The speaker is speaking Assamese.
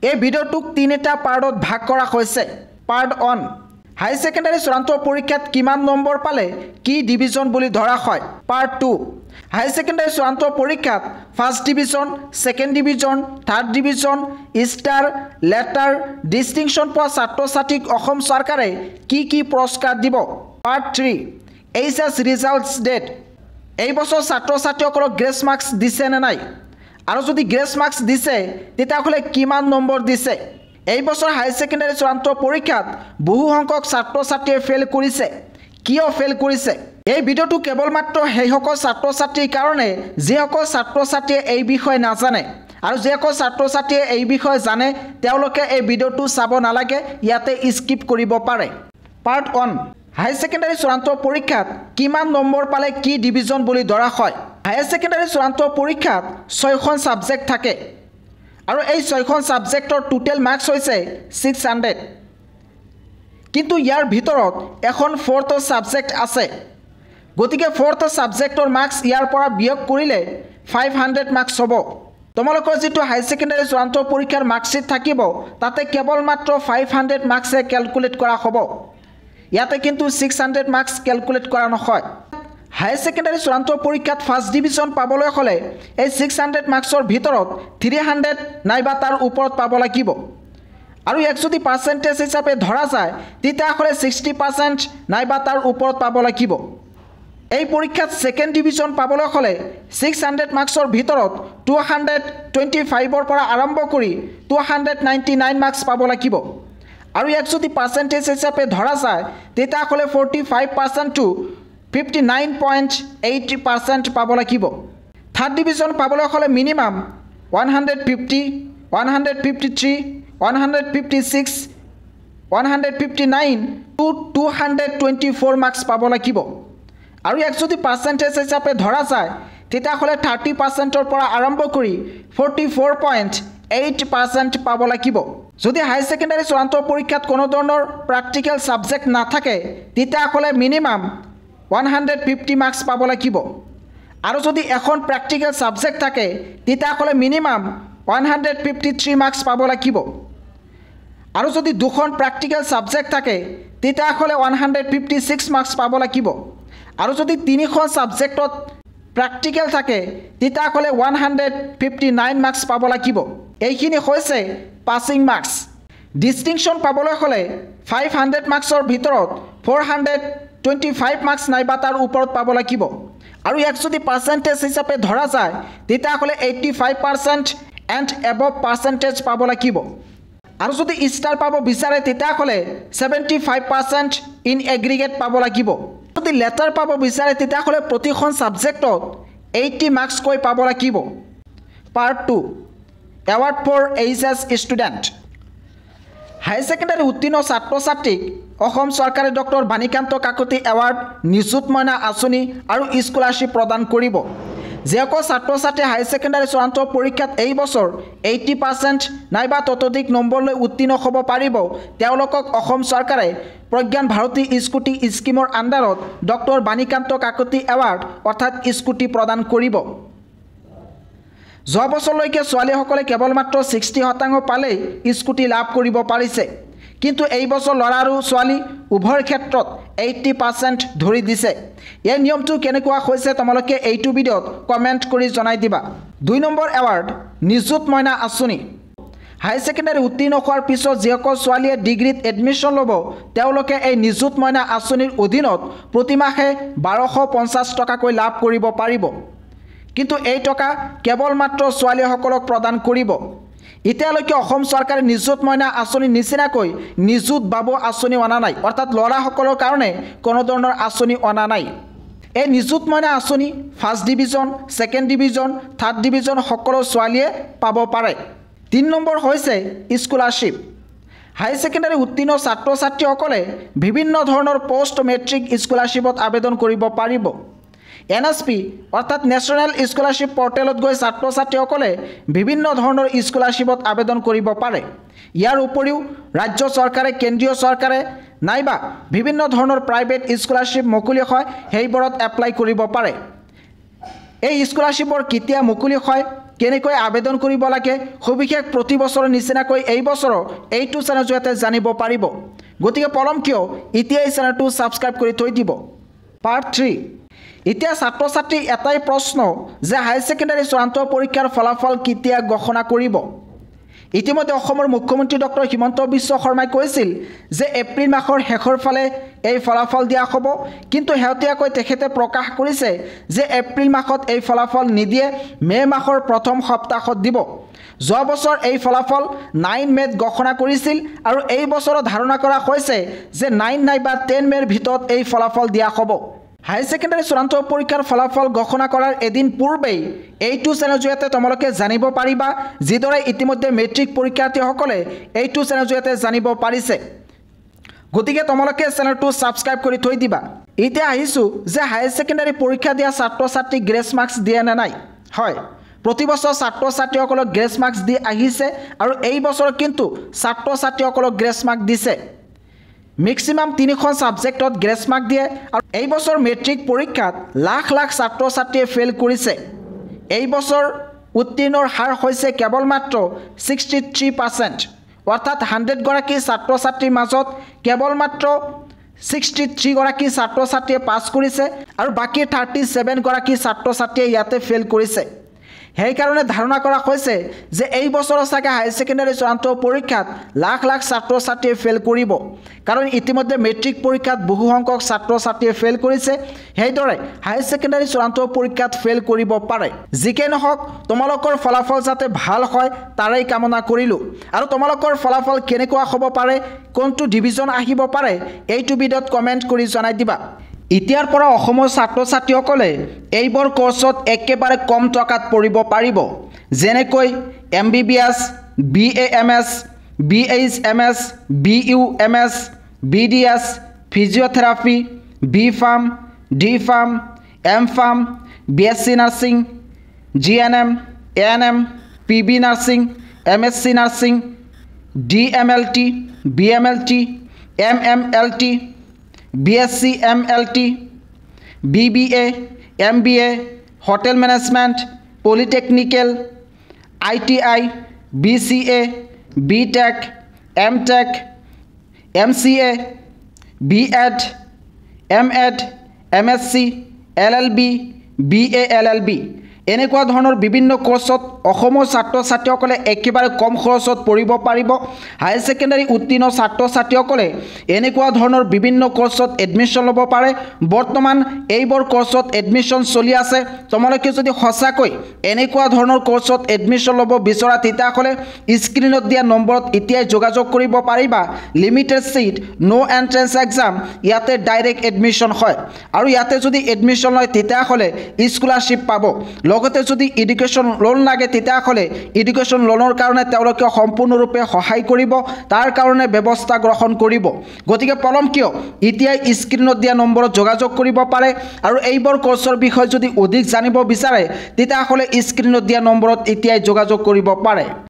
এই ভিডিওটুক তিনিটা পাৰ্টত ভাগ কৰা হৈছে। পাৰ্ট 1 হাই সেকেন্ডাৰী চূড়ান্ত পৰীক্ষাত কিমান নম্বৰ পালে কি ডিভিজন বুলি ধৰা হয়। পাৰ্ট 2 হাই সেকেন্ডাৰী চূড়ান্ত পৰীক্ষাত first division, second division, third division, star, letter, distinction পোৱা ছাত্ৰ ছাত্ৰীক অসম চৰকাৰে কি কি পুৰস্কাৰ দিব। পাৰ্ট 3 এইচএছ ৰিজাল্টছ ডেট, এই বছৰ ছাত্ৰ ছাত্ৰীসকলক গ্ৰেছ মাৰ্কছ দিছে নে নাই, আৰু যদি গ্ৰেছ মাৰ্কছ দিছে তেতিয়াহ'লে কিমান নম্বৰ দিছে। এই বছৰ হাই সেকেন্ডাৰী চূড়ান্ত পৰীক্ষাত বহু সংখ্যক ছাত্ৰ ছাত্ৰীয়ে ফেল কৰিছে। কিয় ফেল কৰিছে? এই ভিডিওটো কেৱল মাত্ৰ সেইসকল ছাত্ৰ ছাত্ৰীৰ কাৰণে যিসকল ছাত্ৰ ছাত্ৰীয়ে এই বিষয়ে নাজানে, আৰু যিসকল ছাত্ৰ ছাত্ৰীয়ে এই বিষয়ে জানে তেওঁলোকে এই ভিডিওটো চাব নালাগে, ইয়াতে স্কিপ কৰিব পাৰে। পাৰ্ট 1 হাই সেকেন্ডাৰী চূড়ান্ত পৰীক্ষাত কিমান নম্বৰ পালে কি ডিভিজন বুলি ধৰা হয়। হাই সেকেন্ডাৰী চূড়ান্ত পৰীক্ষাত 6খন ছাবজেক্ট থাকে, আৰু এই 6খন ছাবজেক্টৰ টোটেল মাৰ্কছ হৈছে 600। কিন্তু ইয়াৰ ভিতৰত এখন 4th ছাবজেক্ট আছে, গতিকে 4th ছাবজেক্টৰ মাৰ্কছ ইয়াৰ পৰা বিয়োগ কৰিলে 500 মাৰ্কছ হ'ব। তোমালোকৰ যিটো হাই সেকেন্ডাৰী চূড়ান্ত পৰীক্ষাৰ মাৰ্কশ্বিট থাকিব তাতে কেৱল মাত্ৰ 500 মাৰ্কছে কেলকুলেট কৰা হ'ব, ইয়াতে কিন্তু 600 মাৰ্কছ কেলকুলেট কৰা নহয়। হাই সেকেন্ডাৰী চূড়ান্ত পৰীক্ষাত ফাৰ্ষ্ট ডিভিজন পাবলৈ হ'লে এই 600 মাৰ্কছৰ ভিতৰত 300 নাইবা তাৰ ওপৰত পাব লাগিব, আৰু ইয়াক যদি পাৰ্চেণ্টেজ হিচাপে ধৰা যায় তেতিয়াহ'লে 60% নাইবা তাৰ ওপৰত পাব লাগিব। এই পৰীক্ষাত সেকেন্ড ডিভিজন পাবলৈ হ'লে 600 মাৰ্কছৰ ভিতৰত 225ৰ পৰা আৰম্ভ কৰি 299 মাৰ্কছ পাব লাগিব, আৰু ইয়াক যদি পাৰ্চেণ্টেজ হিচাপে ধৰা যায় তেতিয়াহ'লে 45% to 59.8% পাব লাগিব। থাৰ্ড ডিভিজন পাবলৈ হ'লে মিনিমাম 150, 153, 156, 159 to 224 মাৰ্কছ পাব লাগিব, আৰু ইয়াক যদি পাৰ্চেণ্টেজ হিচাপে ধৰা যায় তেতিয়াহ'লে 30%ৰ পৰা আৰম্ভ কৰি 44.8% পাব লাগিব। যদি হাই সেকেন্ডাৰী চূড়ান্ত পৰীক্ষাত কোনো ধৰণৰ প্ৰেক্টিকেল ছাবজেক্ট নাথাকে তেতিয়াহ'লে মিনিমাম 150 মাৰ্কছ পাব লাগিব, আৰু যদি এখন প্ৰেক্টিকেল ছাবজেক্ট থাকে তেতিয়াহ'লে মিনিমাম 153 মাৰ্কছ পাব লাগিব, আৰু যদি দুখন প্ৰেক্টিকেল ছাবজেক্ট থাকে তেতিয়াহ'লে 156 মাৰ্কছ পাব লাগিব, আৰু যদি তিনিখন ছাবজেক্টত প্ৰেক্টিকেল থাকে তেতিয়াহ'লে 159 মাৰ্কছ পাব লাগিব। এইখিনি হৈছে পাছিং মাৰ্কছ। ডিষ্টিংশ্যন পাবলৈ হ'লে 500 মাৰ্কছৰ ভিতৰত 425 মাৰ্কছ নাইবা তাৰ ওপৰত পাব লাগিব, আৰু ইয়াক যদি পাৰ্চেণ্টেজ হিচাপে ধৰা যায় তেতিয়াহ'লে 85% এণ্ড এবভ পাৰ্চেণ্টেজ পাব লাগিব, আৰু যদি ষ্টাৰ পাব বিচাৰে তেতিয়াহ'লে 75% ইন এগ্ৰিগেট পাব লাগিব। যদি লেটাৰ পাব বিচাৰে তেতিয়াহ'লে প্ৰতিখন ছাবজেক্টত 80 মাৰ্কছকৈ পাব লাগিব। Part 2 award for HS student. High secondary উত্তীৰ্ণ ছাত্ৰ ছাত্ৰীক অসম চৰকাৰে ডক্টৰ বাণীকান্ত কাকতি এৱাৰ্ড, নিযুত মইনা আঁচনি আৰু স্কলাৰশ্বিপ প্ৰদান কৰিব। যিসকল ছাত্ৰ ছাত্ৰীয়ে হাই সেকেন্ডাৰী চূড়ান্ত পৰীক্ষাত এই বছৰ 80% নাইবা ততোধিক নম্বৰলৈ উত্তীৰ্ণ হ'ব পাৰিব তেওঁলোকক অসম চৰকাৰে প্ৰজ্ঞান ভাৰতী স্কুটি স্কিমৰ আণ্ডাৰত ডক্টৰ বাণীকান্ত কাকতি এৱাৰ্ড অৰ্থাৎ স্কুটি প্ৰদান কৰিব। যোৱা বছৰলৈকে ছোৱালীসকলে কেৱল মাত্ৰ 60% পালেই স্কুটি লাভ কৰিব পাৰিছে, কিন্তু এই বছৰ ল'ৰা আৰু ছোৱালী উভয়ৰ ক্ষেত্ৰত 80% ধৰি দিছে। এই নিয়মটো কেনেকুৱা হৈছে তোমালোকে এইটো ভিডিঅ'ত কমেণ্ট কৰি জনাই দিবা। 2 নম্বৰ এৱাৰ্ড নিযুত মইনা আঁচনি। হাই সেকেন্ডাৰী উত্তীৰ্ণ হোৱাৰ পিছত যিসকল ছোৱালীয়ে ডিগ্ৰীত এডমিশ্যন ল'ব তেওঁলোকে এই নিযুত মইনা আঁচনিৰ অধীনত প্ৰতিমাহে 1250 টকাকৈ লাভ কৰিব পাৰিব, কিন্তু এই টকা কেৱল মাত্ৰ ছোৱালীসকলক প্ৰদান কৰিব। এতিয়ালৈকে অসম চৰকাৰে নিযুত মইনা আঁচনি নিচিনাকৈ নিযুত বাবু আঁচনি অনা নাই, অৰ্থাৎ ল'ৰাসকলৰ কাৰণে কোনো ধৰণৰ আঁচনি অনা নাই। এই নিযুত মইনা আঁচনি first division, second division, third division সকলো ছোৱালীয়ে পাব পাৰে। 3 নম্বৰ হৈছে স্কলাৰশ্বিপ। হাই সেকেন্ডাৰী উত্তীৰ্ণ ছাত্ৰ ছাত্ৰীসকলে বিভিন্ন ধৰণৰ পোষ্ট মেট্ৰিক স্কলাৰশ্বিপত আবেদন কৰিব পাৰিব। NSP অৰ্থাৎ নেশ্যনেল স্কলাৰশ্বিপ পৰ্টেলত গৈ ছাত্ৰ ছাত্ৰীসকলে বিভিন্ন ধৰণৰ স্কলাৰশ্বিপত আবেদন কৰিব পাৰে। ইয়াৰ উপৰিও ৰাজ্য চৰকাৰে, কেন্দ্ৰীয় চৰকাৰে নাইবা বিভিন্ন ধৰণৰ প্ৰাইভেট স্কলাৰশ্বিপ মুকলি হয় সেইবোৰত এপ্লাই কৰিব পাৰে। এই স্কলাৰশ্বিপৰ কেতিয়া মুকলি হয় কেনেকৈ আবেদন কৰিব লাগে সবিশেষ প্ৰতি বছৰৰ নিচিনাকৈ এই বছৰো এইটো চেনেলৰ জৰিয়তে জানিব পাৰিব গতিকে পলম কিয় এতিয়া এই চেনেলটো সাবস্ক্ৰাইব কৰি থৈ দিব পাৰ্ট 3 এতিয়া ছাত্ৰ ছাত্ৰী এটাই প্ৰশ্ন যে হাই সেকেন্ডাৰী চূড়ান্ত পৰীক্ষাৰ ফলাফল কেতিয়া ঘোষণা কৰিব ইতিমধ্যে অসমৰ মুখ্যমন্ত্ৰী ডক্টৰ হিমন্ত বিশ্ব শৰ্মাই কৈছিল যে এপ্ৰিল মাহৰ শেষৰ ফালে এই ফলাফল দিয়া হ'ব কিন্তু হেউতিয়াকৈ তেখেতে প্ৰকাশ কৰিছে যে এপ্ৰিল মাহত এই ফলাফল নিদিয়ে মে মাহৰ প্ৰথম সপ্তাহত দিব যোৱা বছৰ এই ফলাফল 9 মেত ঘোষণা কৰিছিল আৰু এই বছৰ ধাৰণা কৰা হৈছে যে 9 নাইবা 10 মেৰ ভিতৰত এই ফলাফল দিয়া হ'ব হাই সেকেন্ডাৰী চূড়ান্ত পৰীক্ষাৰ ফলাফল ঘোষণা কৰাৰ এদিন পূৰ্বেই এইটো চেনেলৰ জৰিয়তে তোমালোকে জানিব পাৰিবা যিদৰে ইতিমধ্যে মেট্ৰিক পৰীক্ষাৰ্থীসকলে এইটো চেনেলৰ জৰিয়তে জানিব পাৰিছে গতিকে তোমালোকে চেনেলটো সাবস্ক্ৰাইব কৰি থৈ দিবা এতিয়া আহিছো যে হাই সেকেন্ডাৰী পৰীক্ষা দিয়া ছাত্ৰ ছাত্ৰী গ্ৰেছ মাৰ্কছ দিয়ে না নাই হয় প্ৰতি বছৰ ছাত্ৰ ছাত্ৰীসকলক গ্ৰেছ মাৰ্কছ দি আহিছে আৰু এই বছৰ কিন্তু ছাত্ৰ ছাত্ৰীসকলক গ্ৰেছ মাৰ্ক দিছে মেক্সিমাম 3খন সাবজেক্টত গ্ৰেছ মাৰ্ক দিয়ে আৰু এই বছৰ মেট্ৰিক পৰীক্ষাত লাখ লাখ ছাত্ৰ ছাত্ৰীয়ে ফেল কৰিছে এই বছৰ উত্তীৰ্ণৰ হাৰ হৈছে কেৱল মাত্ৰ 63% অৰ্থাৎ 100 গৰাকী ছাত্ৰ ছাত্ৰীৰ মাজত কেৱল মাত্ৰ 63 গৰাকী ছাত্ৰ ছাত্ৰীয়ে পাছ কৰিছে আৰু বাকি 37 গৰাকী ছাত্ৰ ছাত্ৰীয়ে ইয়াতে ফেল কৰিছে সেই কাৰণে ধাৰণা কৰা হৈছে যে এই বছৰ সাকে হাই সেকেন্ডাৰী চূড়ান্ত পৰীক্ষাত লাখ লাখ ছাত্ৰ ছাত্ৰীয়ে ফেল কৰিব কাৰণ ইতিমধ্যে মেট্ৰিক পৰীক্ষাত বহু সংখ্যক ছাত্ৰ ছাত্ৰীয়ে ফেল কৰিছে সেইদৰে হাই সেকেন্ডাৰী চূড়ান্ত পৰীক্ষাত ফেল কৰিব পাৰে যিকে নহওক তোমালোকৰ ফলাফল যাতে ভাল হয় তাৰেই কামনা কৰিলো আৰু তোমালোকৰ ফলাফল কেনেকুৱা হ'ব পাৰে কোনটো ডিভিজন আহিব পাৰে এইটো ভিডিঅ'ত কমেন্ট কৰি জনাই দিবা ইতিয়াৰ পৰা অসমৰ ছাত্ৰ ছাত্ৰীসকলে এইবোৰ কোৰ্সত একেবাৰে কম টকাত পঢ়িব পাৰিব যেনেকৈ MBBS BAMS BHMS BUMS BDS physiotherapy BPharm DPharm MPharm BSc nursing GNM ANM PB nursing MSc nursing DMLT BMLT MMLT BSc MLT BBA MBA Hotel Management Polytechnical ITI BCA BTech MTech MCA BEd MEd MSc LLB BA LLB এনেকুৱা ধৰণৰ বিভিন্ন কোৰ্সত অসমৰ ছাত্ৰ ছাত্ৰীসকলে একেবাৰে কম খৰচত পঢ়িব পাৰিব হাই সেকেন্ডাৰী উত্তীৰ্ণ ছাত্ৰ ছাত্ৰীসকলে এনেকুৱা ধৰণৰ বিভিন্ন কোৰ্সত এডমিশন ল'ব পাৰে বৰ্তমান এইবোৰ কোৰ্সত এডমিশন চলি আছে তোমালোকে যদি সঁচাকৈ এনেকুৱা ধৰণৰ কোৰ্সত এডমিশন ল'ব বিচৰা তেতিয়াহ'লে স্ক্ৰিনত দিয়া নম্বৰত এতিয়াই যোগাযোগ কৰিব পাৰিবা লিমিটেড সিট নো এন্ট্ৰেন্স এক্সাম ইয়াতে ডাইৰেক্ট এডমিশন হয় আৰু ইয়াতে যদি এডমিশন লয় তেতিয়াহ'লে স্কলাৰশ্বিপ পাব লগতে যদি এডুকেশন লোন লাগে তেতিয়াহ'লে এডুকেশন লোনৰ কাৰণে তেওঁলোকে সম্পূৰ্ণৰূপে সহায় কৰিব তাৰ কাৰণে ব্যৱস্থা গ্ৰহণ কৰিব গতিকে পলম কিয় এতিয়াই স্ক্ৰিনত দিয়া নম্বৰত যোগাযোগ কৰিব পাৰে আৰু এইবোৰ কোৰ্সৰ বিষয়ে যদি অধিক জানিব বিচাৰে তেতিয়াহ'লে স্ক্ৰিনত দিয়া নম্বৰত এতিয়াই যোগাযোগ কৰিব পাৰে